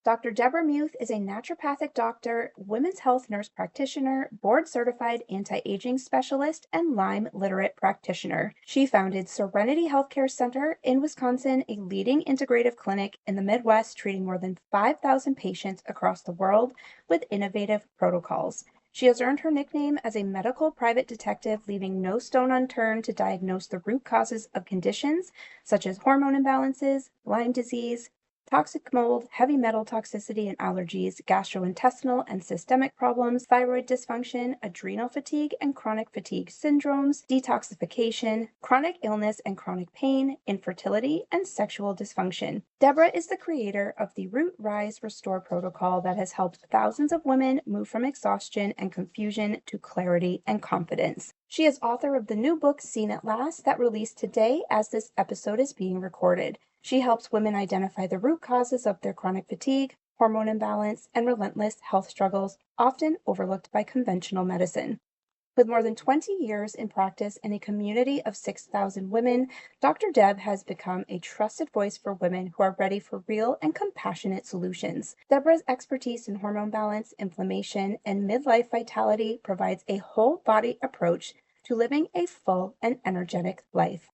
Dr. Deborah Muth is a naturopathic doctor, women's health nurse practitioner, board-certified anti-aging specialist, and Lyme Literate Practitioner. She founded Serenity Health Care Center in Wisconsin, a leading integrative clinic in the Midwest treating more than 5,000 patients across the world with innovative protocols. She has earned her nickname as a medical private detective, leaving no stone unturned to diagnose the root causes of conditions such as hormone imbalances, Lyme disease, toxic mold, heavy metal toxicity and allergies, gastrointestinal and systemic problems, thyroid dysfunction, adrenal fatigue and chronic fatigue syndromes, detoxification, chronic illness and chronic pain, infertility, and sexual dysfunction. Deborah is the creator of the Root Rise Restore protocol that has helped thousands of women move from exhaustion and confusion to clarity and confidence. She is author of the new book, Seen at Last, that released today as this episode is being recorded. She helps women identify the root causes of their chronic fatigue, hormone imbalance, and relentless health struggles, often overlooked by conventional medicine. With more than 20 years in practice in a community of 6,000 women, Dr. Deb has become a trusted voice for women who are ready for real and compassionate solutions. Deborah's expertise in hormone balance, inflammation, and midlife vitality provides a whole body approach to living a full and energetic life.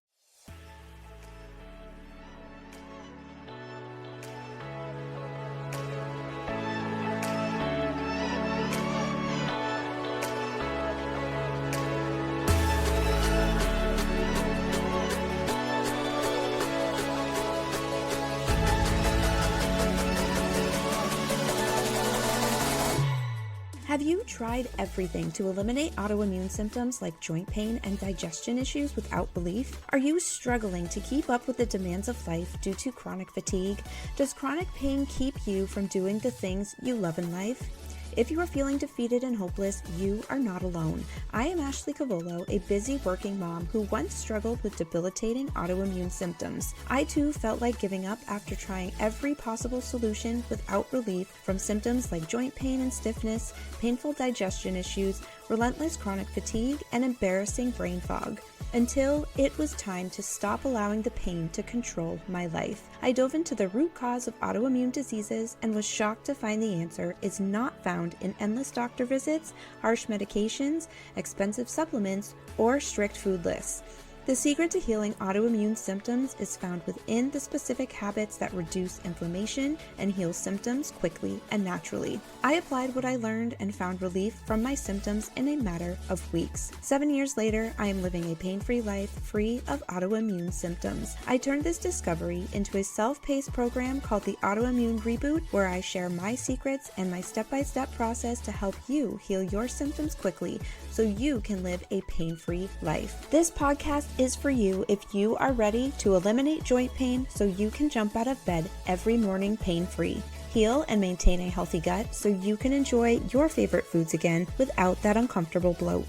Have you tried everything to eliminate autoimmune symptoms like joint pain and digestion issues without relief? Are you struggling to keep up with the demands of life due to chronic fatigue? Does chronic pain keep you from doing the things you love in life? If you are feeling defeated and hopeless, you are not alone. I am Ashley Cavolo, a busy working mom who once struggled with debilitating autoimmune symptoms. I too felt like giving up after trying every possible solution without relief from symptoms like joint pain and stiffness, painful digestion issues, relentless chronic fatigue, and embarrassing brain fog. Until it was time to stop allowing the pain to control my life. I dove into the root cause of autoimmune diseases and was shocked to find the answer is not found in endless doctor visits, harsh medications, expensive supplements, or strict food lists. The secret to healing autoimmune symptoms is found within the specific habits that reduce inflammation and heal symptoms quickly and naturally. I applied what I learned and found relief from my symptoms in a matter of weeks. 7 years later, I am living a pain-free life free of autoimmune symptoms. I turned this discovery into a self-paced program called the Autoimmune Reboot, where I share my secrets and my step-by-step process to help you heal your symptoms quickly so you can live a pain-free life. This podcast is for you if you are ready to eliminate joint pain so you can jump out of bed every morning pain-free. Heal and maintain a healthy gut so you can enjoy your favorite foods again without that uncomfortable bloat.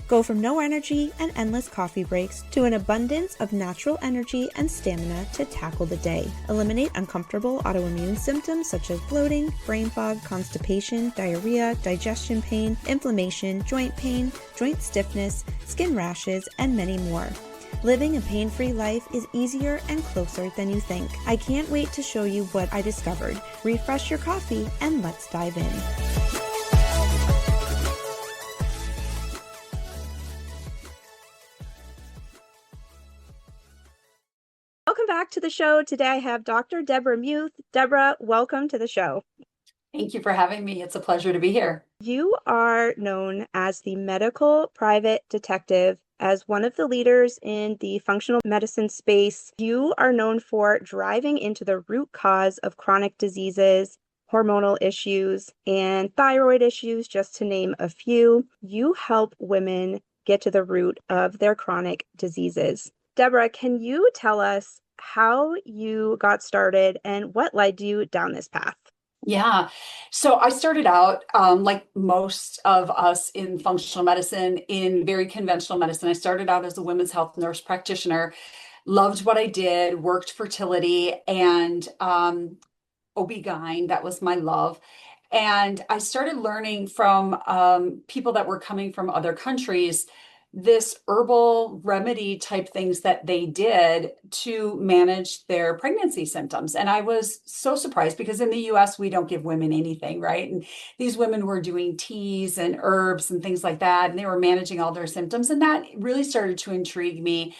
Go from no energy and endless coffee breaks to an abundance of natural energy and stamina to tackle the day. Eliminate uncomfortable autoimmune symptoms such as bloating, brain fog, constipation, diarrhea, digestion pain, inflammation, joint stiffness, skin rashes, and many more. Living a pain-free life is easier and closer than you think. I can't wait to show you what I discovered. Refresh your coffee and let's dive in. Welcome back to the show. Today I have Dr. Deborah Muth. Deborah, welcome to the show. Thank you for having me. It's a pleasure to be here. You are known as the medical private detective, as one of the leaders in the functional medicine space. You are known for driving into the root cause of chronic diseases, hormonal issues, and thyroid issues, just to name a few. You help women get to the root of their chronic diseases. Deborah, can you tell us how you got started and what led you down this path? Yeah. So I started out, like most of us in functional medicine, in very conventional medicine. I started out as a women's health nurse practitioner, loved what I did, worked fertility and OB-GYN. That was my love. And I started learning from people that were coming from other countries this herbal remedy type things that they did to manage their pregnancy symptoms. And I was so surprised because in the US, we don't give women anything, right? And these women were doing teas and herbs and things like that, and they were managing all their symptoms. And that really started to intrigue me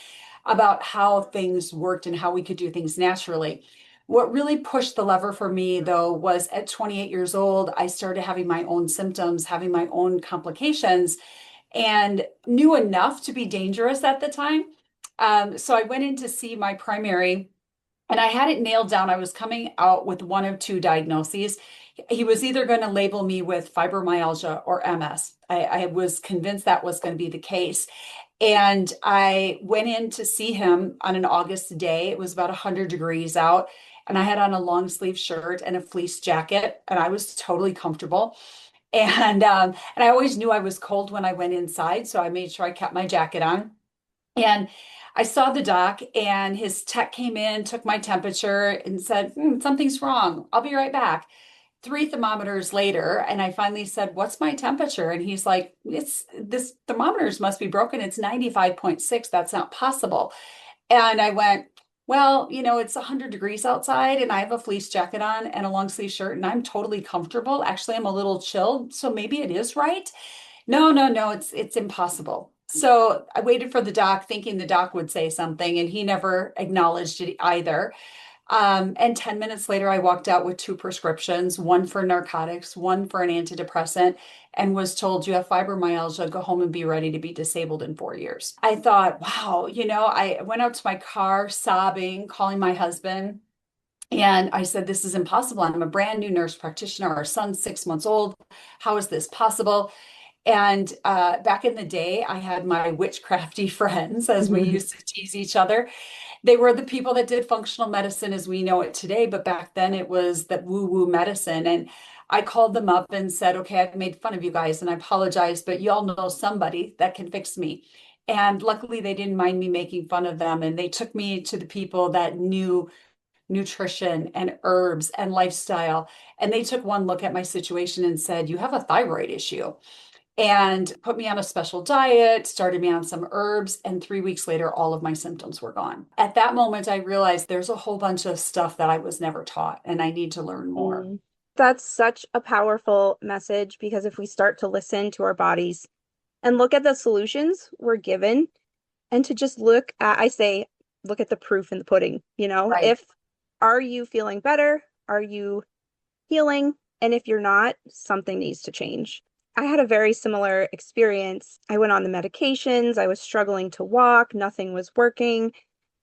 about how things worked and how we could do things naturally. What really pushed the lever for me, though, was at 28 years old, I started having my own symptoms, having my own complications, and knew enough to be dangerous at the time. So I went in to see my primary, and I had it nailed down. I was coming out with one of two diagnoses. He was either going to label me with fibromyalgia or MS. I was convinced that was going to be the case. And I went in to see him on an August day. It was about 100 degrees out. And I had on a long sleeve shirt and a fleece jacket, and I was totally comfortable. And I always knew I was cold when I went inside, so I made sure I kept my jacket on. And I saw the doc, and his tech came in, took my temperature, and said, something's wrong. I'll be right back. Three thermometers later, and I finally said, "What's my temperature?" And he's like, "It's this thermometers must be broken. It's 95.6. That's not possible." And I went, "Well, it's 100 degrees outside, and I have a fleece jacket on and a long sleeve shirt, and I'm totally comfortable. Actually, I'm a little chilled, so maybe it is right." No, no, no, it's impossible. So I waited for the doc, thinking the doc would say something, and he never acknowledged it either. And 10 minutes later, I walked out with two prescriptions, one for narcotics, one for an antidepressant, and was told, "You have fibromyalgia, go home and be ready to be disabled in 4 years." I thought, wow, I went out to my car sobbing, calling my husband. And I said, "This is impossible. I'm a brand new nurse practitioner. Our son's 6 months old. How is this possible?" And back in the day, I had my witchcrafty friends, as we used to tease each other. They were the people that did functional medicine as we know it today, but back then it was the woo-woo medicine. And I called them up and said, "Okay, I've made fun of you guys and I apologize, but y'all know somebody that can fix me." And luckily they didn't mind me making fun of them. And they took me to the people that knew nutrition and herbs and lifestyle. And they took one look at my situation and said, "You have a thyroid issue," and put me on a special diet, started me on some herbs, and 3 weeks later, all of my symptoms were gone. At that moment, I realized there's a whole bunch of stuff that I was never taught, and I need to learn more. That's such a powerful message because if we start to listen to our bodies and look at the solutions we're given and to just look at, I say, look at the proof in the pudding, Right. if are you feeling better? Are you healing? And if you're not, something needs to change. I had a very similar experience. I went on the medications. I was struggling to walk. Nothing was working.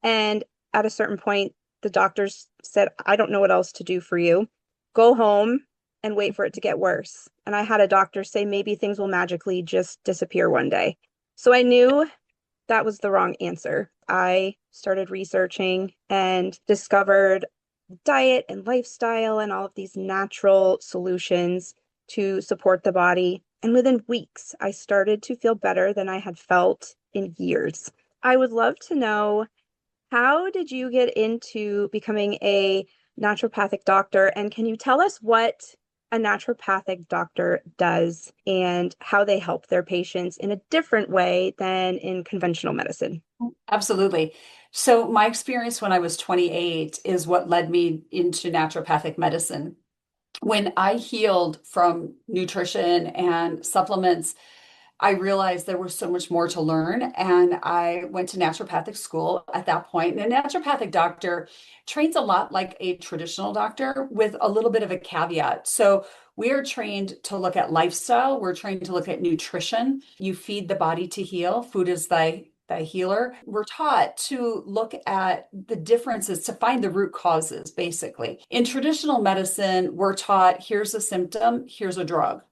And at a certain point, the doctors said, "I don't know what else to do for you. Go home and wait for it to get worse." And I had a doctor say, "Maybe things will magically just disappear one day." So I knew that was the wrong answer. I started researching and discovered diet and lifestyle and all of these natural solutions to support the body. And within weeks, I started to feel better than I had felt in years. I would love to know, how did you get into becoming a naturopathic doctor? And can you tell us what a naturopathic doctor does and how they help their patients in a different way than in conventional medicine? Absolutely. So my experience when I was 28 is what led me into naturopathic medicine. When I healed from nutrition and supplements, I realized there was so much more to learn. And I went to naturopathic school at that point. And a naturopathic doctor trains a lot like a traditional doctor with a little bit of a caveat. So we are trained to look at lifestyle. We're trained to look at nutrition. You feed the body to heal. Food is thy healer. We're taught to look at the differences, to find the root causes, basically. In traditional medicine, we're taught, here's a symptom, here's a drug.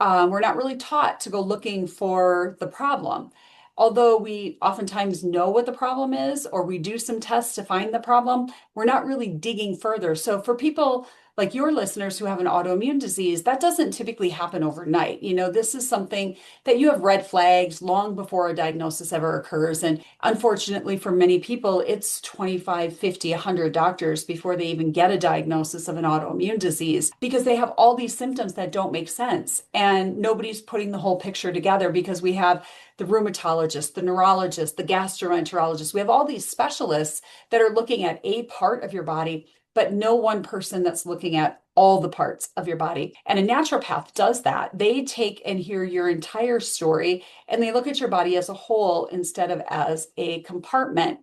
We're not really taught to go looking for the problem. Although we oftentimes know what the problem is, or we do some tests to find the problem, we're not really digging further. So for people like your listeners who have an autoimmune disease, that doesn't typically happen overnight. This is something that you have red flags long before a diagnosis ever occurs. And unfortunately, for many people, it's 25, 50, 100 doctors before they even get a diagnosis of an autoimmune disease because they have all these symptoms that don't make sense. And nobody's putting the whole picture together because we have the rheumatologist, the neurologist, the gastroenterologist. We have all these specialists that are looking at a part of your body, but no one person that's looking at all the parts of your body. And a naturopath does that. They take and hear your entire story and they look at your body as a whole instead of as a compartment.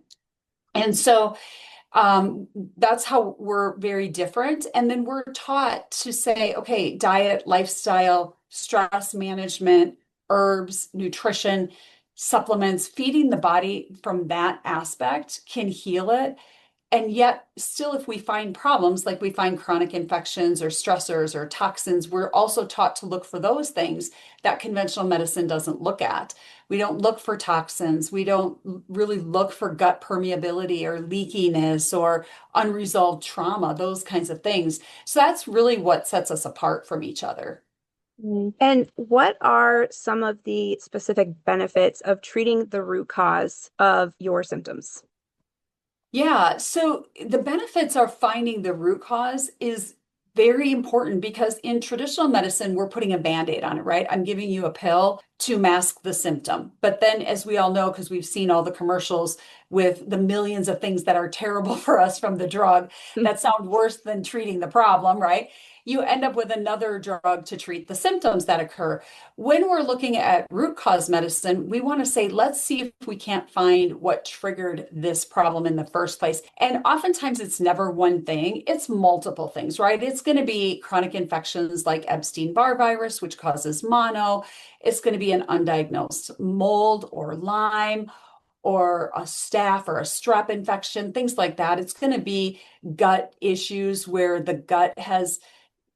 And so that's how we're very different. And then we're taught to say, okay, diet, lifestyle, stress management, herbs, nutrition, supplements, feeding the body from that aspect can heal it. And yet, still, if we find problems, like we find chronic infections or stressors or toxins, we're also taught to look for those things that conventional medicine doesn't look at. We don't look for toxins. We don't really look for gut permeability or leakiness or unresolved trauma, those kinds of things. So that's really what sets us apart from each other. And what are some of the specific benefits of treating the root cause of your symptoms? Yeah, so the benefits are finding the root cause is very important because in traditional medicine, we're putting a band-aid on it, right? I'm giving you a pill to mask the symptom. But then, as we all know, because we've seen all the commercials with the millions of things that are terrible for us from the drug that sound worse than treating the problem, right? You end up with another drug to treat the symptoms that occur. When we're looking at root cause medicine, we want to say, let's see if we can't find what triggered this problem in the first place. And oftentimes it's never one thing, it's multiple things, right? It's going to be chronic infections like Epstein-Barr virus, which causes mono. It's going to be an undiagnosed mold or Lyme or a staph or a strep infection, things like that. It's going to be gut issues where the gut has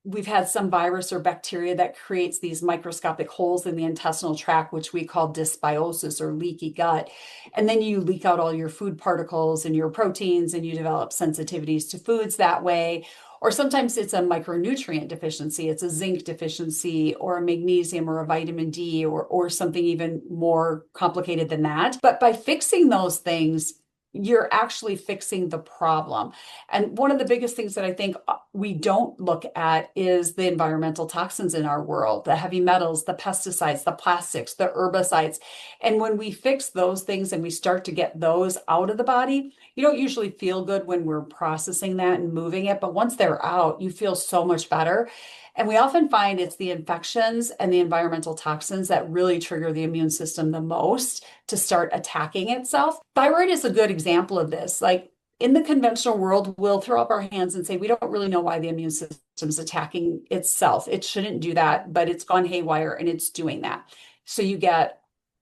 we've had some virus or bacteria that creates these microscopic holes in the intestinal tract, which we call dysbiosis or leaky gut. And then you leak out all your food particles and your proteins, and you develop sensitivities to foods that way. Or sometimes it's a micronutrient deficiency. It's a zinc deficiency or a magnesium or a vitamin D or something even more complicated than that. But by fixing those things, you're actually fixing the problem. And one of the biggest things that I think we don't look at is the environmental toxins in our world, the heavy metals, the pesticides, the plastics, the herbicides. And when we fix those things and we start to get those out of the body, you don't usually feel good when we're processing that and moving it. But once they're out, you feel so much better. And we often find it's the infections and the environmental toxins that really trigger the immune system the most to start attacking itself. Thyroid is a good example of this. Like in the conventional world, we'll throw up our hands and say, we don't really know why the immune system is attacking itself. It shouldn't do that, but it's gone haywire and it's doing that. So you get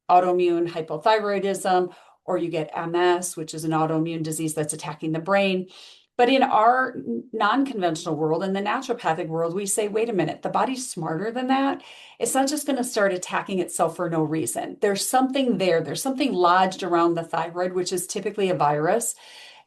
autoimmune hypothyroidism, or you get MS, which is an autoimmune disease that's attacking the brain. But in our non-conventional world, in the naturopathic world, we say, wait a minute, the body's smarter than that. It's not just going to start attacking itself for no reason. There's something there. There's something lodged around the thyroid, which is typically a virus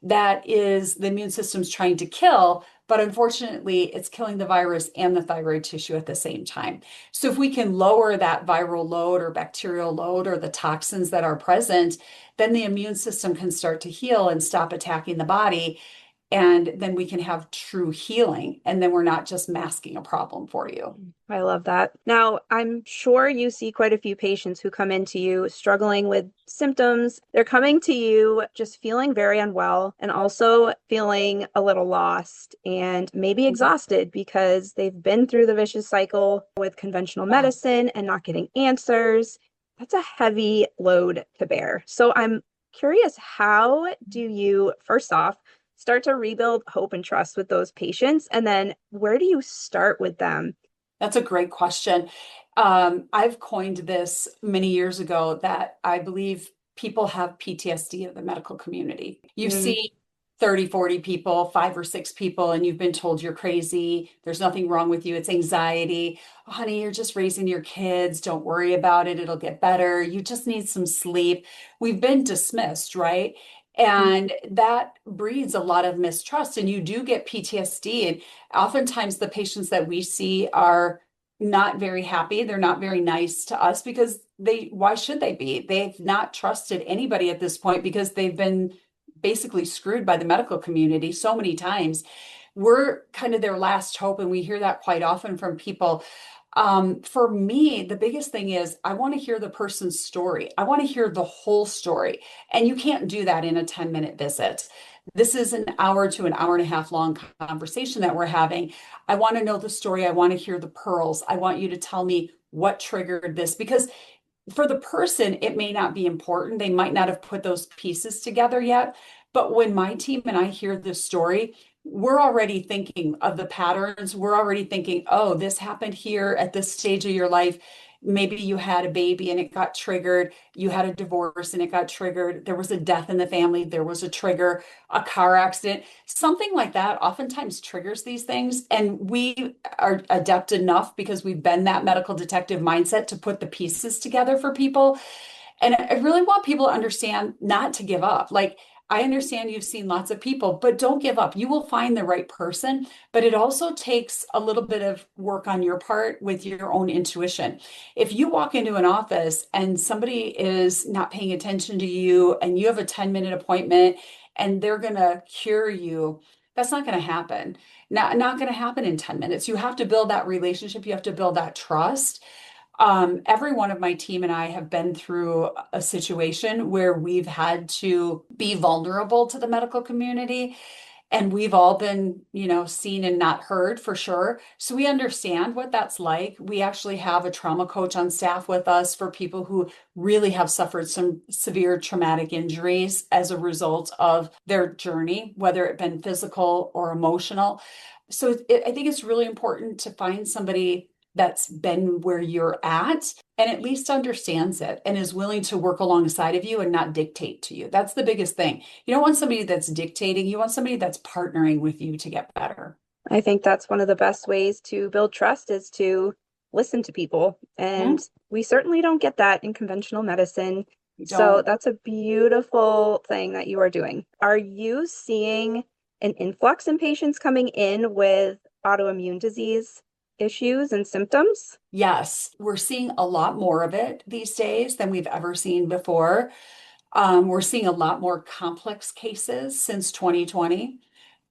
that is the immune system's trying to kill, but unfortunately, it's killing the virus and the thyroid tissue at the same time. So if we can lower that viral load or bacterial load or the toxins that are present, then the immune system can start to heal and stop attacking the body. And then we can have true healing. And then we're not just masking a problem for you. I love that. Now, I'm sure you see quite a few patients who come into you struggling with symptoms. They're coming to you just feeling very unwell and also feeling a little lost and maybe exhausted because they've been through the vicious cycle with conventional medicine and not getting answers. That's a heavy load to bear. So I'm curious, how do you, first off, start to rebuild hope and trust with those patients? And then where do you start with them? That's a great question. I've coined this many years ago that I believe people have PTSD of the medical community. You see 30, 40 people, 5 or 6 people, and you've been told you're crazy. There's nothing wrong with you. It's anxiety. Oh, honey, you're just raising your kids. Don't worry about it. It'll get better. You just need some sleep. We've been dismissed, right? And that breeds a lot of mistrust, and you do get PTSD. And oftentimes, the patients that we see are not very happy. They're not very nice to us because why should they be? They've not trusted anybody at this point because they've been basically screwed by the medical community so many times. We're kind of their last hope, and we hear that quite often from people. For me, the biggest thing is I want to hear the person's story. I want to hear the whole story. And you can't do that in a 10-minute visit. This is an hour to an hour and a half long conversation that we're having. I want to know the story. I want to hear the pearls. I want you to tell me what triggered this because for the person, it may not be important. They might not have put those pieces together yet. But when my team and I hear this story, we're already thinking of the patterns. We're already thinking, oh, this happened here at this stage of your life. Maybe you had a baby and it got triggered. You had a divorce and it got triggered. There was a death in the family. There was a trigger, a car accident, something like that oftentimes triggers these things. And we are adept enough because we've been that medical detective mindset to put the pieces together for people. And I really want people to understand not to give up. Like, I understand you've seen lots of people, but don't give up. You will find the right person, but it also takes a little bit of work on your part with your own intuition. If you walk into an office and somebody is not paying attention to you and you have a 10-minute appointment and they're going to cure you, that's not going to happen. Not going to happen in 10 minutes. You have to build that relationship. You have to build that trust. Every one of my team and I have been through a situation where we've had to be vulnerable to the medical community, and we've all been, seen and not heard for sure. So we understand what that's like. We actually have a trauma coach on staff with us for people who really have suffered some severe traumatic injuries as a result of their journey, whether it been physical or emotional. So I think it's really important to find somebody that's been where you're at and at least understands it and is willing to work alongside of you and not dictate to you. That's the biggest thing. You don't want somebody that's dictating, you want somebody that's partnering with you to get better. I think that's one of the best ways to build trust is to listen to people. And we certainly don't get that in conventional medicine. So that's a beautiful thing that you are doing. Are you seeing an influx in patients coming in with autoimmune disease issues and symptoms? Yes, we're seeing a lot more of it these days than we've ever seen before. We're seeing a lot more complex cases since 2020.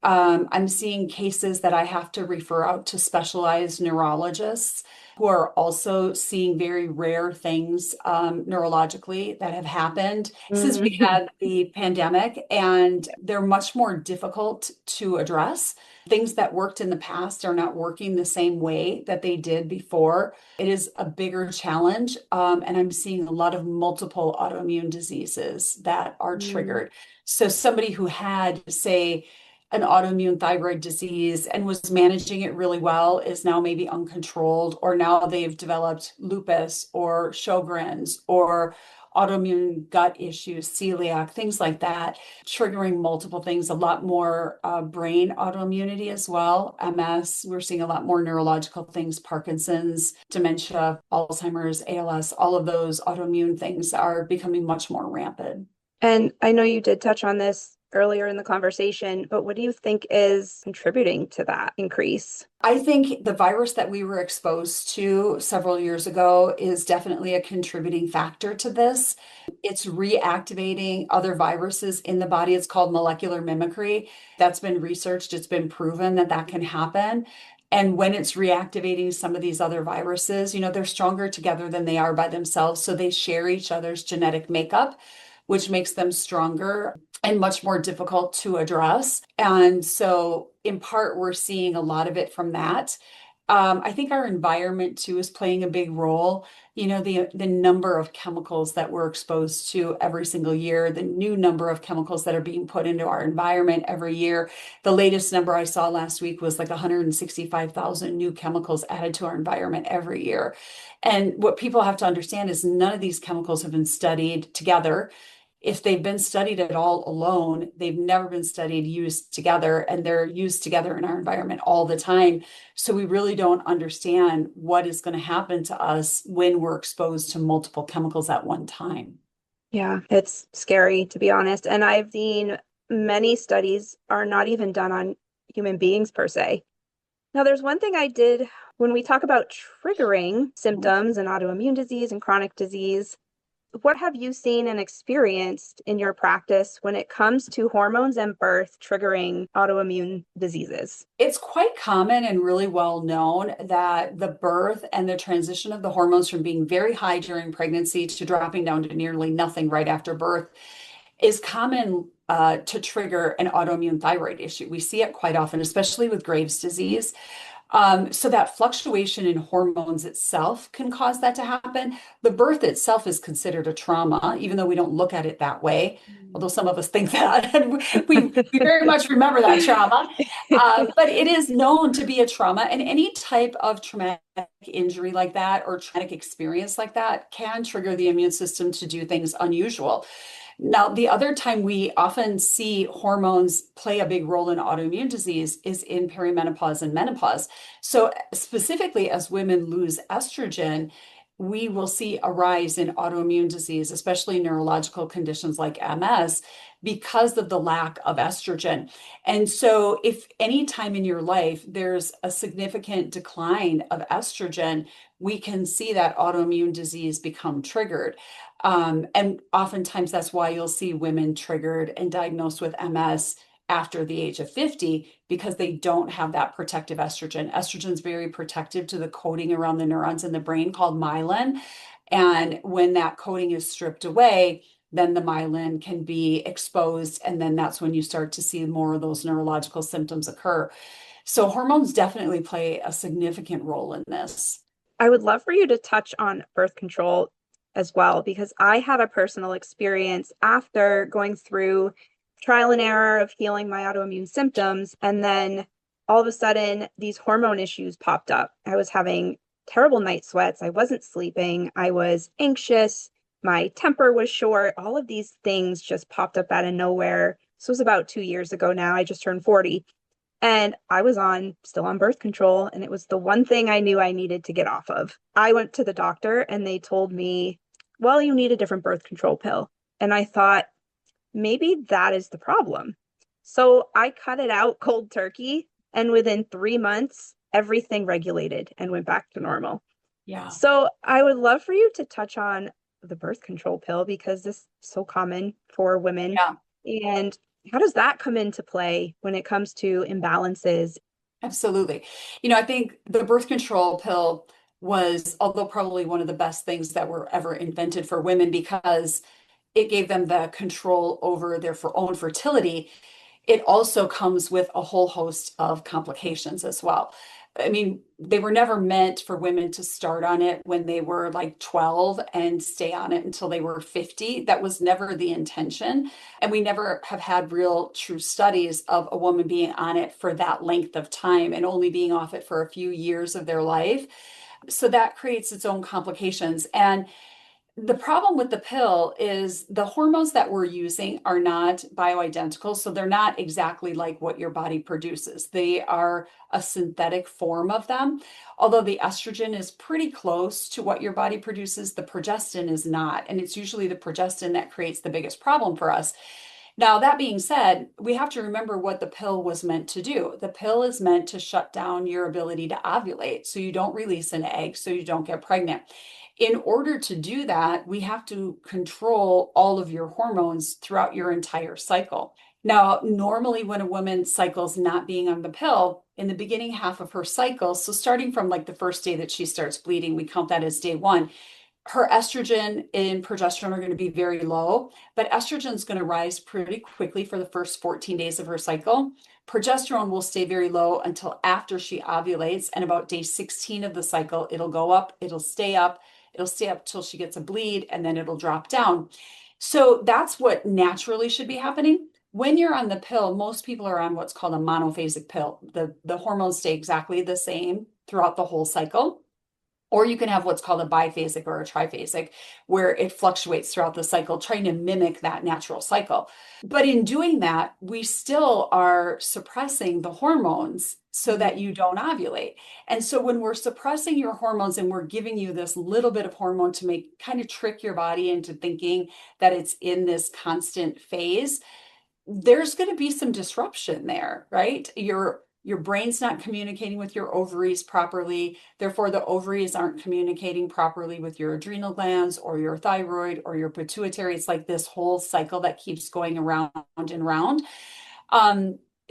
I'm seeing cases that I have to refer out to specialized neurologists who are also seeing very rare things neurologically that have happened since we had the pandemic, and they're much more difficult to address. Things that worked in the past are not working the same way that they did before. It is a bigger challenge, and I'm seeing a lot of multiple autoimmune diseases that are triggered. So somebody who had, say, an autoimmune thyroid disease and was managing it really well is now maybe uncontrolled, or now they've developed lupus or Sjogren's or autoimmune gut issues, celiac, things like that, triggering multiple things, a lot more brain autoimmunity as well, MS. We're seeing a lot more neurological things, Parkinson's, dementia, Alzheimer's, ALS, all of those autoimmune things are becoming much more rampant. And I know you did touch on this earlier in the conversation, but what do you think is contributing to that increase? I think the virus that we were exposed to several years ago is definitely a contributing factor to this. It's reactivating other viruses in the body. It's called molecular mimicry. That's been researched. It's been proven that that can happen. And when it's reactivating some of these other viruses, they're stronger together than they are by themselves. So they share each other's genetic makeup, which makes them stronger and much more difficult to address. And so in part, we're seeing a lot of it from that. I think our environment too is playing a big role. The number of chemicals that we're exposed to every single year, the new number of chemicals that are being put into our environment every year. The latest number I saw last week was like 165,000 new chemicals added to our environment every year. And what people have to understand is none of these chemicals have been studied together. If they've been studied at all alone, they've never been studied used together, and they're used together in our environment all the time. So we really don't understand what is going to happen to us when we're exposed to multiple chemicals at one time. Yeah, it's scary to be honest. And I've seen many studies are not even done on human beings per se. Now, there's one thing I did when we talk about triggering symptoms and autoimmune disease and chronic disease. What have you seen and experienced in your practice when it comes to hormones and birth triggering autoimmune diseases? It's quite common and really well known that the birth and the transition of the hormones from being very high during pregnancy to dropping down to nearly nothing right after birth is common to trigger an autoimmune thyroid issue. We see it quite often, especially with Graves' disease. So that fluctuation in hormones itself can cause that to happen. The birth itself is considered a trauma, even though we don't look at it that way, although some of us think that, and we very much remember that trauma. But it is known to be a trauma, and any type of traumatic injury like that or traumatic experience like that can trigger the immune system to do things unusual. Now, the other time we often see hormones play a big role in autoimmune disease is in perimenopause and menopause. So, specifically, as women lose estrogen, we will see a rise in autoimmune disease, especially neurological conditions like MS, because of the lack of estrogen. And so, if any time in your life there's a significant decline of estrogen, we can see that autoimmune disease become triggered. And oftentimes that's why you'll see women triggered and diagnosed with MS after the age of 50 because they don't have that protective estrogen. Estrogen is very protective to the coating around the neurons in the brain called myelin. And when that coating is stripped away, then the myelin can be exposed. And then that's when you start to see more of those neurological symptoms occur. So hormones definitely play a significant role in this. I would love for you to touch on birth control as well, because I had a personal experience after going through trial and error of healing my autoimmune symptoms. And then all of a sudden, these hormone issues popped up. I was having terrible night sweats. I wasn't sleeping. I was anxious. My temper was short. All of these things just popped up out of nowhere. This was about 2 years ago now. I just turned 40. And I was still on birth control, and it was the one thing I knew I needed to get off of. I went to the doctor and they told me, well, you need a different birth control pill. And I thought, maybe that is the problem. So I cut it out cold turkey, and within 3 months, everything regulated and went back to normal. Yeah. So I would love for you to touch on the birth control pill because this is so common for women. Yeah. And how does that come into play when it comes to imbalances? Absolutely. I think the birth control pill was, although probably one of the best things that were ever invented for women because it gave them the control over their own fertility. It also comes with a whole host of complications as well. I mean, they were never meant for women to start on it when they were like 12 and stay on it until they were 50. That was never the intention. And we never have had real true studies of a woman being on it for that length of time and only being off it for a few years of their life. So that creates its own complications. And the problem with the pill is the hormones that we're using are not bioidentical. So they're not exactly like what your body produces. They are a synthetic form of them. Although the estrogen is pretty close to what your body produces, the progestin is not. And it's usually the progestin that creates the biggest problem for us. Now, that being said, we have to remember what the pill was meant to do. The pill is meant to shut down your ability to ovulate so you don't release an egg, so you don't get pregnant. In order to do that, we have to control all of your hormones throughout your entire cycle. Now, normally when a woman cycles not being on the pill, in the beginning half of her cycle, so starting from like the first day that she starts bleeding, we count that as day one, her estrogen and progesterone are going to be very low, but estrogen is going to rise pretty quickly for the first 14 days of her cycle. Progesterone will stay very low until after she ovulates, and about day 16 of the cycle, it'll go up, it'll stay up till she gets a bleed, and then it'll drop down. So that's what naturally should be happening. When you're on the pill, most people are on what's called a monophasic pill. The hormones stay exactly the same throughout the whole cycle. Or you can have what's called a biphasic or a triphasic, where it fluctuates throughout the cycle, trying to mimic that natural cycle. But in doing that, we still are suppressing the hormones so that you don't ovulate. And so when we're suppressing your hormones and we're giving you this little bit of hormone to make kind of trick your body into thinking that it's in this constant phase, there's going to be some disruption there, right? Your brain's not communicating with your ovaries properly. Therefore, the ovaries aren't communicating properly with your adrenal glands or your thyroid or your pituitary. It's like this whole cycle that keeps going around and around.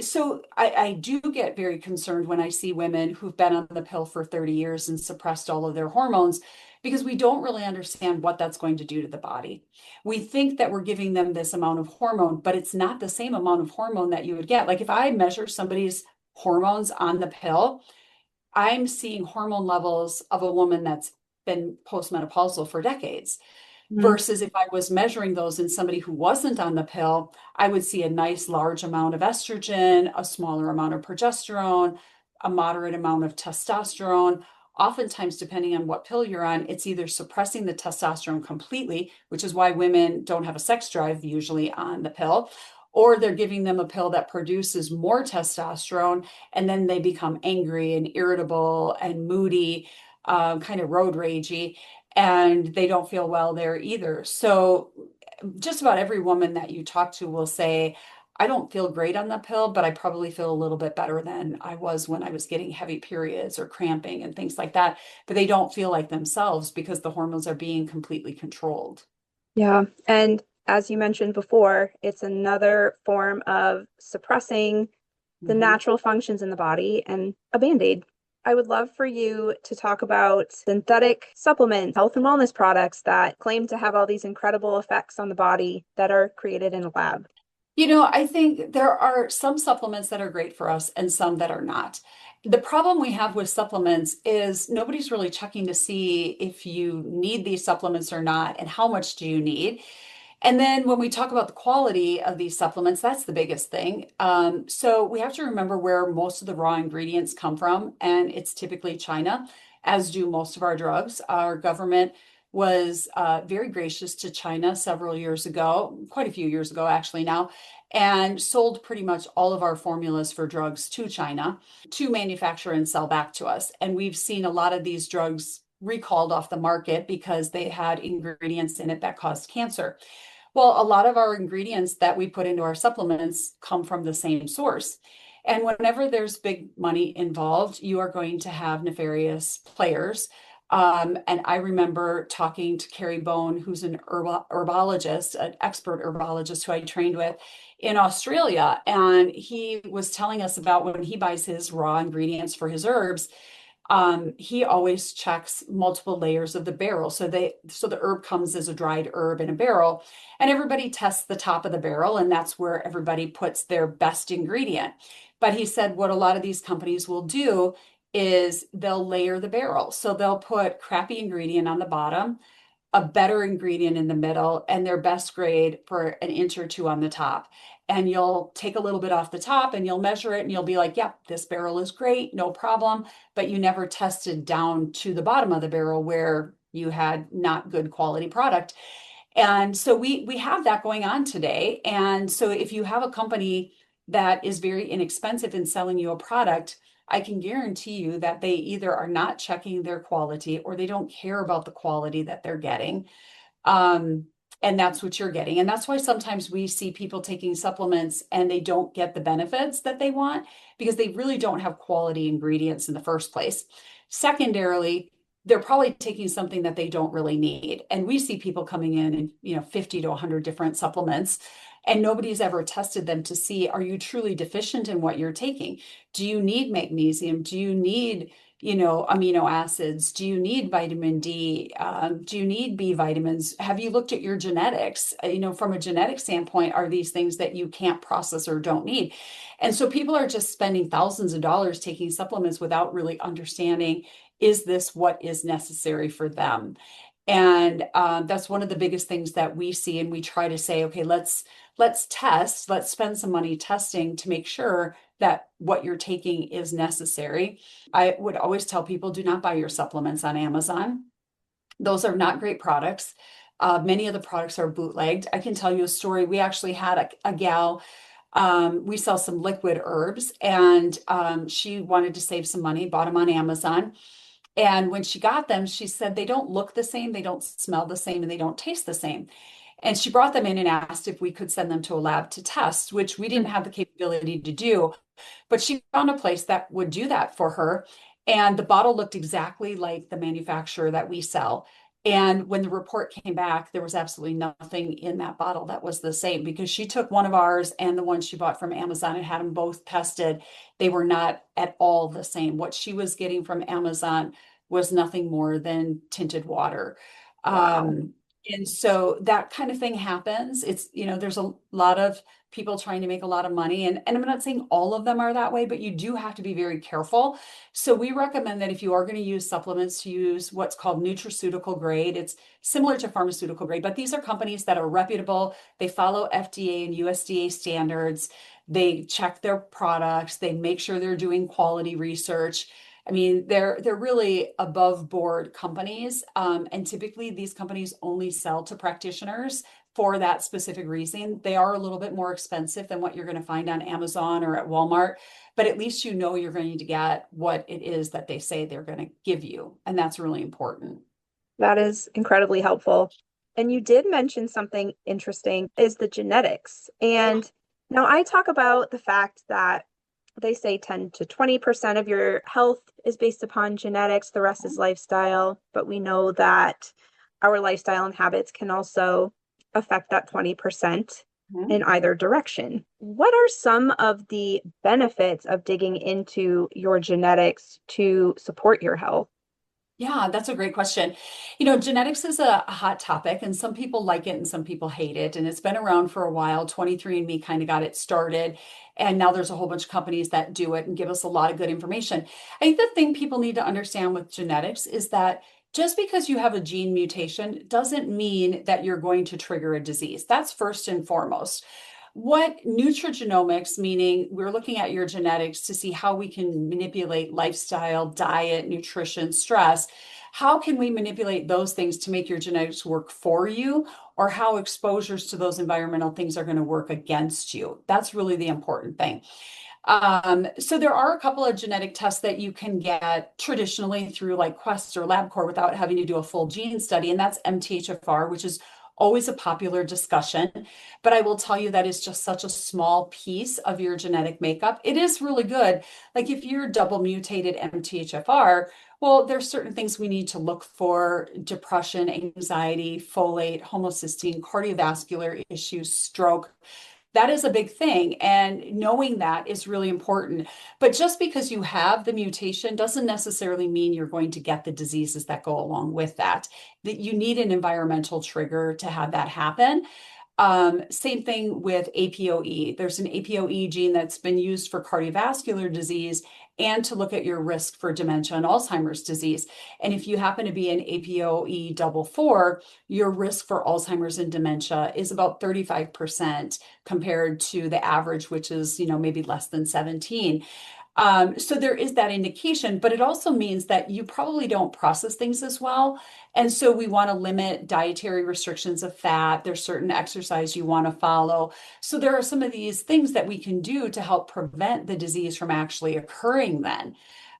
So I do get very concerned when I see women who've been on the pill for 30 years and suppressed all of their hormones, because we don't really understand what that's going to do to the body. We think that we're giving them this amount of hormone, but it's not the same amount of hormone that you would get. Like if I measure somebody's hormones on the pill, I'm seeing hormone levels of a woman that's been postmenopausal for decades. Versus if I was measuring those in somebody who wasn't on the pill, I would see a nice large amount of estrogen, a smaller amount of progesterone, a moderate amount of testosterone. Oftentimes, depending on what pill you're on, it's either suppressing the testosterone completely, which is why women don't have a sex drive usually on the pill, or they're giving them a pill that produces more testosterone, and then they become angry and irritable and moody, kind of road ragey, and they don't feel well there either. So just about every woman that you talk to will say, I don't feel great on the pill, but I probably feel a little bit better than I was when I was getting heavy periods or cramping and things like that. But they don't feel like themselves because the hormones are being completely controlled. Yeah. And as you mentioned before, it's another form of suppressing the natural functions in the body and a band-aid. I would love for you to talk about synthetic supplements, health and wellness products that claim to have all these incredible effects on the body that are created in a lab. I think there are some supplements that are great for us and some that are not. The problem we have with supplements is nobody's really checking to see if you need these supplements or not and how much do you need. And then when we talk about the quality of these supplements, that's the biggest thing. So we have to remember where most of the raw ingredients come from, and it's typically China, as do most of our drugs. Our government was very gracious to China several years ago, quite a few years ago actually now, and sold pretty much all of our formulas for drugs to China to manufacture and sell back to us. And we've seen a lot of these drugs recalled off the market because they had ingredients in it that caused cancer. Well, a lot of our ingredients that we put into our supplements come from the same source. And whenever there's big money involved, you are going to have nefarious players. And I remember talking to Carrie Bone, who's an herbologist, an expert herbologist who I trained with in Australia. And he was telling us about when he buys his raw ingredients for his herbs, he always checks multiple layers of the barrel. So the herb comes as a dried herb in a barrel, and everybody tests the top of the barrel, and that's where everybody puts their best ingredient. But he said what a lot of these companies will do is they'll layer the barrel. So they'll put crappy ingredient on the bottom, a better ingredient in the middle, and their best grade for an inch or two on the top. And you'll take a little bit off the top and you'll measure it and you'll be like, yep, this barrel is great, no problem. But you never tested down to the bottom of the barrel where you had not good quality product. And so we have that going on today. And so if you have a company that is very inexpensive in selling you a product, I can guarantee you that they either are not checking their quality or they don't care about the quality that they're getting. And that's what you're getting. And that's why sometimes we see people taking supplements and they don't get the benefits that they want because they really don't have quality ingredients in the first place. Secondarily, they're probably taking something that they don't really need. And we see people coming in and 50 to 100 different supplements, and nobody's ever tested them to see, are you truly deficient in what you're taking? Do you need magnesium? Do you need amino acids? Do you need vitamin D? Do you need B vitamins? Have you looked at your genetics? From a genetic standpoint, are these things that you can't process or don't need? And so people are just spending thousands of dollars taking supplements without really understanding, is this what is necessary for them? And that's one of the biggest things that we see. And we try to say, okay, let's test, let's spend some money testing to make sure that what you're taking is necessary. I would always tell people, do not buy your supplements on Amazon. Those are not great products. Many of the products are bootlegged. I can tell you a story. We actually had a gal, we sell some liquid herbs, and she wanted to save some money, bought them on Amazon. And when she got them, she said they don't look the same, they don't smell the same, and they don't taste the same. And she brought them in and asked if we could send them to a lab to test, which we didn't have the capability to do. But she found a place that would do that for her. And the bottle looked exactly like the manufacturer that we sell. And when the report came back, there was absolutely nothing in that bottle that was the same, because she took one of ours and the one she bought from Amazon and had them both tested. They were not at all the same. What she was getting from Amazon was nothing more than tinted water. Wow. And so that kind of thing happens. It's, there's a lot of people trying to make a lot of money. And I'm not saying all of them are that way, but you do have to be very careful. So we recommend that if you are going to use supplements, to use what's called nutraceutical grade. It's similar to pharmaceutical grade, but these are companies that are reputable. They follow FDA and USDA standards. They check their products. They make sure they're doing quality research. I mean, they're really above board companies. And typically these companies only sell to practitioners for that specific reason. They are a little bit more expensive than what you're going to find on Amazon or at Walmart, but at least you're going to get what it is that they say they're going to give you. And that's really important. That is incredibly helpful. And you did mention something interesting is the genetics. And now I talk about the fact that they say 10 to 20% of your health is based upon genetics, the rest is lifestyle, but we know that our lifestyle and habits can also affect that 20% in either direction. What are some of the benefits of digging into your genetics to support your health? Yeah, that's a great question. Genetics is a hot topic, and some people like it and some people hate it. And it's been around for a while. 23andMe kind of got it started. And now there's a whole bunch of companies that do it and give us a lot of good information. I think the thing people need to understand with genetics is that just because you have a gene mutation doesn't mean that you're going to trigger a disease. That's first and foremost. What nutrigenomics, meaning we're looking at your genetics to see how we can manipulate lifestyle, diet, nutrition, stress. How can we manipulate those things to make your genetics work for you, or how exposures to those environmental things are going to work against you? That's really the important thing. So there are a couple of genetic tests that you can get traditionally through like Quest or LabCorp without having to do a full gene study, and that's MTHFR, which is always a popular discussion. But I will tell you that is just such a small piece of your genetic makeup. It is really good. Like if you're double mutated MTHFR, well, there's certain things we need to look for: depression, anxiety, folate, homocysteine, cardiovascular issues, stroke. That is a big thing. And knowing that is really important. But just because you have the mutation doesn't necessarily mean you're going to get the diseases that go along with that. That you need an environmental trigger to have that happen. Same thing with APOE. There's an APOE gene that's been used for cardiovascular disease and to look at your risk for dementia and Alzheimer's disease. And if you happen to be an APOE double 4, your risk for Alzheimer's and dementia is about 35% compared to the average, which is, maybe less than 17. So there is that indication, but it also means that you probably don't process things as well. And so we want to limit dietary restrictions of fat. There's certain exercise you want to follow. So there are some of these things that we can do to help prevent the disease from actually occurring then.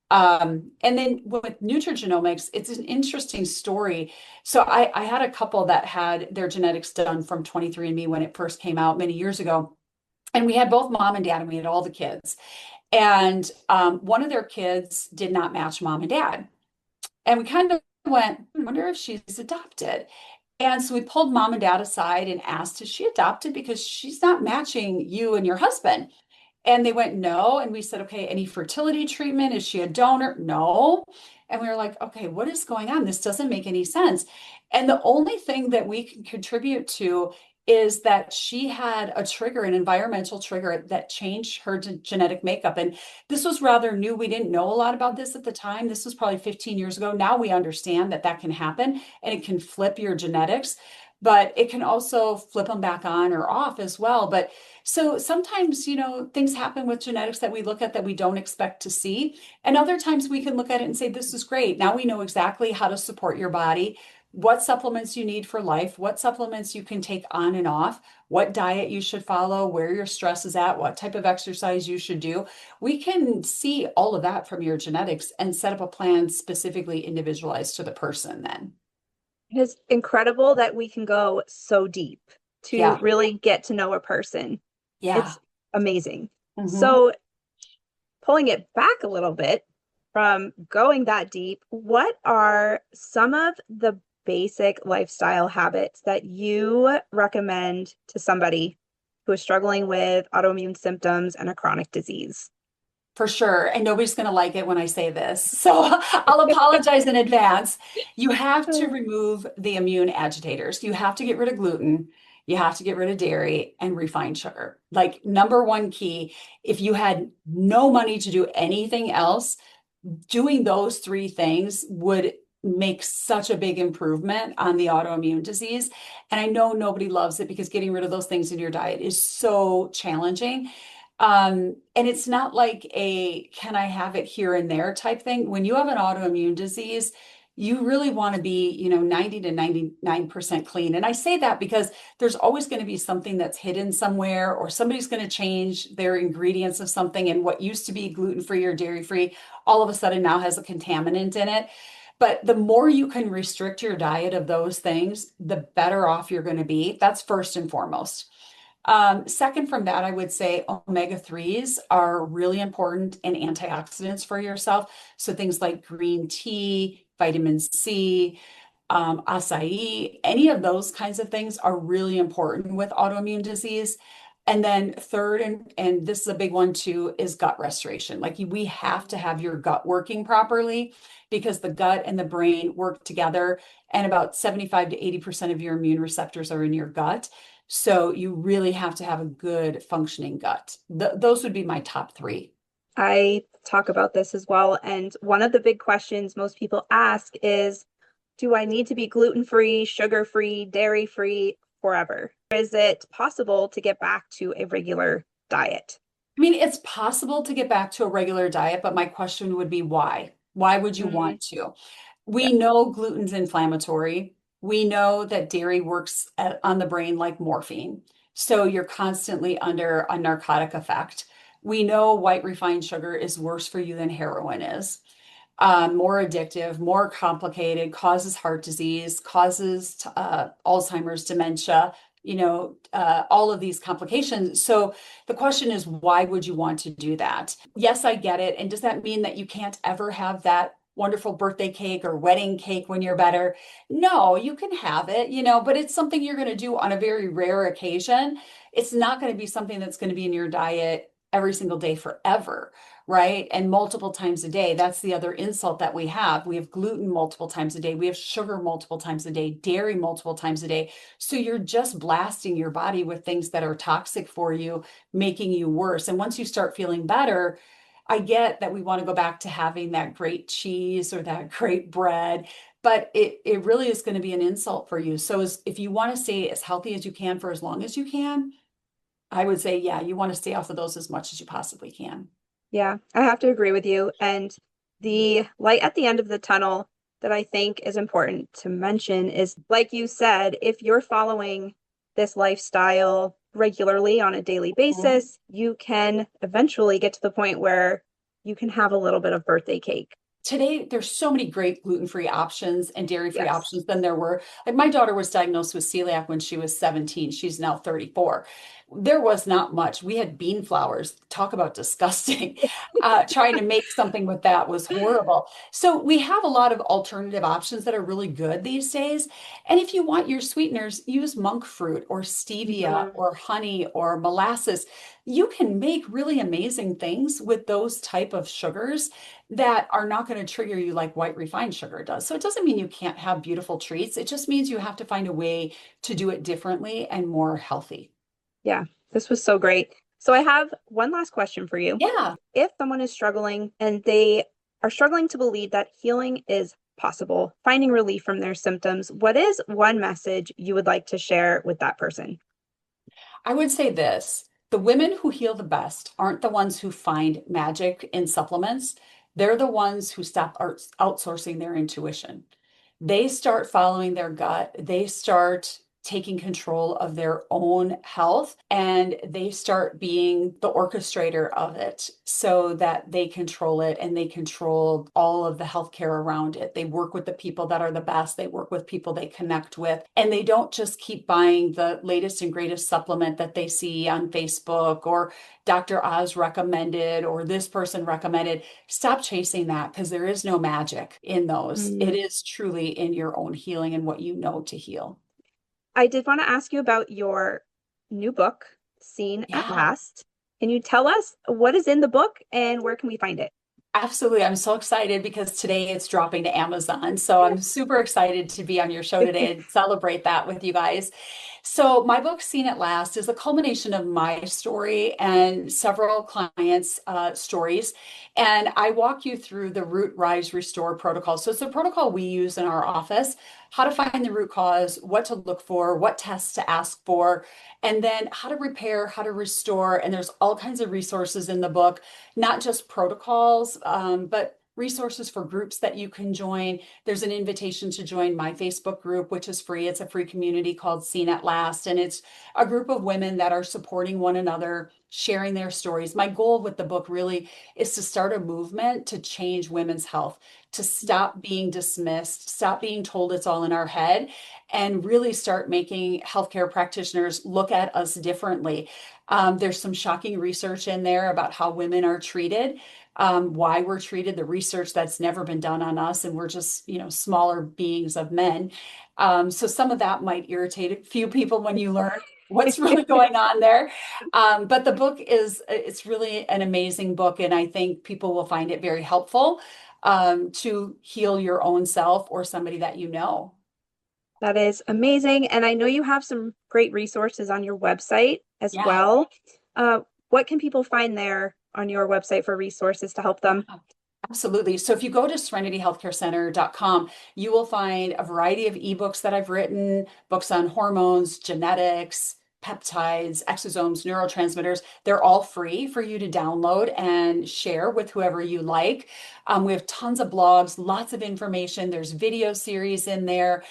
And then with nutrigenomics, it's an interesting story. So I had a couple that had their genetics done from 23andMe when it first came out many years ago. And we had both mom and dad, and we had all the kids. And one of their kids did not match mom and dad. And we kind of went, I wonder if she's adopted. And so we pulled mom and dad aside and asked, is she adopted? Because she's not matching you and your husband. And they went, no. And we said, okay, any fertility treatment? Is she a donor? No. And we were like, okay, what is going on? This doesn't make any sense. And the only thing that we can contribute to is that she had a trigger, an environmental trigger that changed her genetic makeup. And this was rather new. We didn't know a lot about this at the time. This was probably 15 years ago. Now we understand that that can happen and it can flip your genetics, but it can also flip them back on or off as well. But so sometimes, things happen with genetics that we look at that we don't expect to see. And other times we can look at it and say, this is great. Now we know exactly how to support your body, what supplements you need for life, what supplements you can take on and off, what diet you should follow, where your stress is at, what type of exercise you should do. We can see all of that from your genetics and set up a plan specifically individualized to the person then. It is incredible that we can go so deep to Yeah. really get to know a person. Yeah. It's amazing. Mhm. So pulling it back a little bit from going that deep, what are some of the basic lifestyle habits that you recommend to somebody who is struggling with autoimmune symptoms and a chronic disease? For sure. And nobody's going to like it when I say this. So I'll apologize in advance. You have to remove the immune agitators. You have to get rid of gluten. You have to get rid of dairy and refined sugar. Like number one key, if you had no money to do anything else, doing those three things would make such a big improvement on the autoimmune disease. And I know nobody loves it because getting rid of those things in your diet is so challenging. And it's not like a can I have it here and there type thing. When you have an autoimmune disease, you really want to be, 90 to 99% clean. And I say that because there's always going to be something that's hidden somewhere, or somebody's going to change their ingredients of something. And what used to be gluten-free or dairy-free, all of a sudden now has a contaminant in it. But the more you can restrict your diet of those things, the better off you're going to be. That's first and foremost. Second from that, I would say omega-3s are really important and antioxidants for yourself. So things like green tea, vitamin C, acai, any of those kinds of things are really important with autoimmune disease. And then third, and this is a big one too, is gut restoration. Like we have to have your gut working properly because the gut and the brain work together, and about 75 to 80% of your immune receptors are in your gut. So you really have to have a good functioning gut. Those would be my top three. I talk about this as well. And one of the big questions most people ask is, do I need to be gluten-free, sugar-free, dairy-free forever? Is it possible to get back to a regular diet? I mean, it's possible to get back to a regular diet, but my question would be why? Why would you want to? We know gluten's inflammatory. We know that dairy works on the brain like morphine. So you're constantly under a narcotic effect. We know white refined sugar is worse for you than heroin is. More addictive, more complicated, causes heart disease, causes Alzheimer's, dementia, all of these complications. So the question is, why would you want to do that? Yes, I get it. And does that mean that you can't ever have that wonderful birthday cake or wedding cake when you're better? No, you can have it, but it's something you're going to do on a very rare occasion. It's not going to be something that's going to be in your diet every single day forever, right? And multiple times a day. That's the other insult that we have. We have gluten multiple times a day. We have sugar multiple times a day, dairy multiple times a day. So you're just blasting your body with things that are toxic for you, making you worse. And once you start feeling better, I get that we want to go back to having that great cheese or that great bread, but it really is going to be an insult for you. So if you want to stay as healthy as you can for as long as you can, I would say, yeah, you want to stay off of those as much as you possibly can. Yeah, I have to agree with you. And the light at the end of the tunnel that I think is important to mention is, like you said, if you're following this lifestyle regularly on a daily basis, you can eventually get to the point where you can have a little bit of birthday cake. Today, there's so many great gluten-free options and dairy-free options than there were. Like my daughter was diagnosed with celiac when she was 17. She's now 34. There was not much. We had bean flours. Talk about disgusting. Trying to make something with that was horrible. So we have a lot of alternative options that are really good these days. And if you want your sweeteners, use monk fruit or stevia or honey or molasses. you can make really amazing things with those type of sugars that are not going to trigger you like white refined sugar does. So it doesn't mean you can't have beautiful treats. It just means you have to find a way to do it differently and more healthy. Yeah, this was so great. So I have one last question for you. Yeah. If someone is struggling and they are struggling to believe that healing is possible, finding relief from their symptoms, what is one message you would like to share with that person? I would say this, the women who heal the best aren't the ones who find magic in supplements. They're the ones who stop outsourcing their intuition. They start following their gut. They start taking control of their own health and they start being the orchestrator of it so that they control it and they control all of the healthcare around it. They work with the people that are the best. They work with people they connect with, and they don't just keep buying the latest and greatest supplement that they see on Facebook or Dr. Oz recommended or this person recommended. Stop chasing that because there is no magic in those. It is truly in your own healing and what you know to heal. I did want to ask you about your new book, Seen at Yeah. Last. Can you tell us what is in the book and where can we find it? Absolutely. I'm so excited because today it's dropping to Amazon. So I'm super excited to be on your show today and celebrate that with you guys. So my book, Seen at Last, is a culmination of my story and several clients' stories. And I walk you through the Root, Rise, Restore protocol. So it's a protocol we use in our office, how to find the root cause, what to look for, what tests to ask for, and then how to repair, how to restore. And there's all kinds of resources in the book, not just protocols, but resources for groups that you can join. There's an invitation to join my Facebook group, which is free. It's a free community called Seen at Last. And it's a group of women that are supporting one another, sharing their stories. My goal with the book really is to start a movement to change women's health, to stop being dismissed, stop being told it's all in our head, and really start making healthcare practitioners look at us differently. There's some shocking research in there about how women are treated, why we're treated, the research that's never been done on us, and we're just, smaller beings of men. So some of that might irritate a few people when you learn what's really going on there. But the book it's really an amazing book, and I think people will find it very helpful to heal your own self or somebody that you know. That is amazing. And I know you have some great resources on your website as Yeah. well. What can people find there on your website for resources to help them? Absolutely. So if you go to serenityhealthcarecenter.com, you will find a variety of ebooks that I've written, books on hormones, genetics, peptides, exosomes, neurotransmitters. They're all free for you to download and share with whoever you like. We have tons of blogs, lots of information. There's video series in there.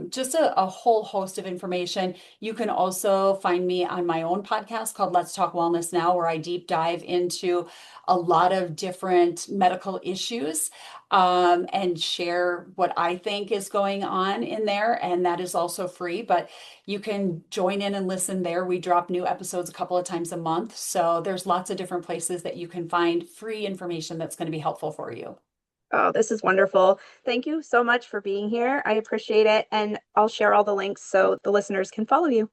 Just a whole host of information. You can also find me on my own podcast called Let's Talk Wellness Now, where I deep dive into a lot of different medical issues and share what I think is going on in there. And that is also free, but you can join in and listen there. We drop new episodes a couple of times a month. So there's lots of different places that you can find free information that's going to be helpful for you. Oh, this is wonderful. Thank you so much for being here. I appreciate it. And I'll share all the links so the listeners can follow you.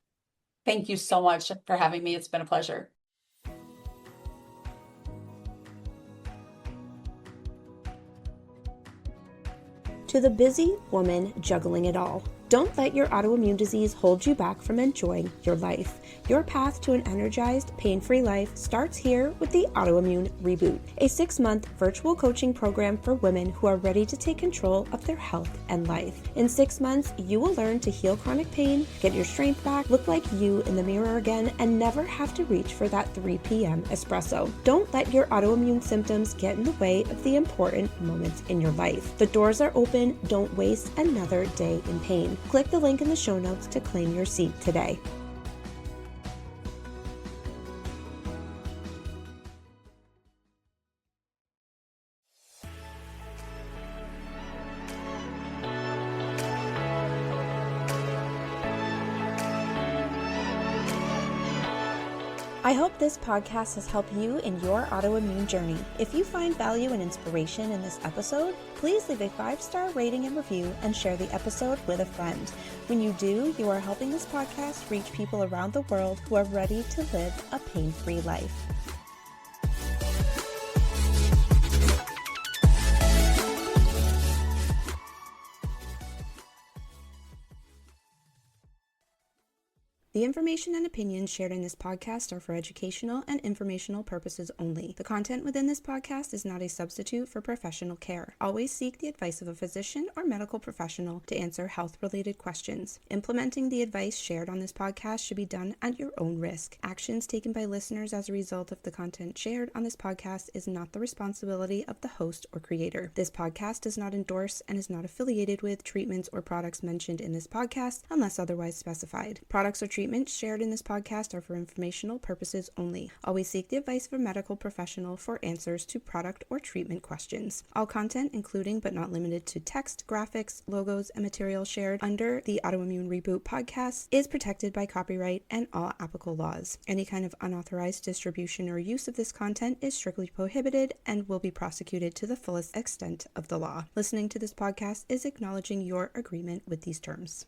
Thank you so much for having me. It's been a pleasure. To the busy woman juggling it all, don't let your autoimmune disease hold you back from enjoying your life. Your path to an energized, pain-free life starts here with the Autoimmune Reboot, a 6-month virtual coaching program for women who are ready to take control of their health and life. In 6 months, you will learn to heal chronic pain, get your strength back, look like you in the mirror again, and never have to reach for that 3 p.m. espresso. Don't let your autoimmune symptoms get in the way of the important moments in your life. The doors are open. Don't waste another day in pain. Click the link in the show notes to claim your seat today. I hope this podcast has helped you in your autoimmune journey. If you find value and inspiration in this episode, please leave a 5-star rating and review and share the episode with a friend. When you do, you are helping this podcast reach people around the world who are ready to live a pain-free life. The information and opinions shared in this podcast are for educational and informational purposes only. The content within this podcast is not a substitute for professional care. Always seek the advice of a physician or medical professional to answer health-related questions. Implementing the advice shared on this podcast should be done at your own risk. Actions taken by listeners as a result of the content shared on this podcast is not the responsibility of the host or creator. This podcast does not endorse and is not affiliated with treatments or products mentioned in this podcast unless otherwise specified. Products or treatments shared in this podcast are for informational purposes only. Always seek the advice of a medical professional for answers to product or treatment questions. All content, including but not limited to text, graphics, logos, and material shared under the Autoimmune Reboot podcast, is protected by copyright and all applicable laws. Any kind of unauthorized distribution or use of this content is strictly prohibited and will be prosecuted to the fullest extent of the law. Listening to this podcast is acknowledging your agreement with these terms.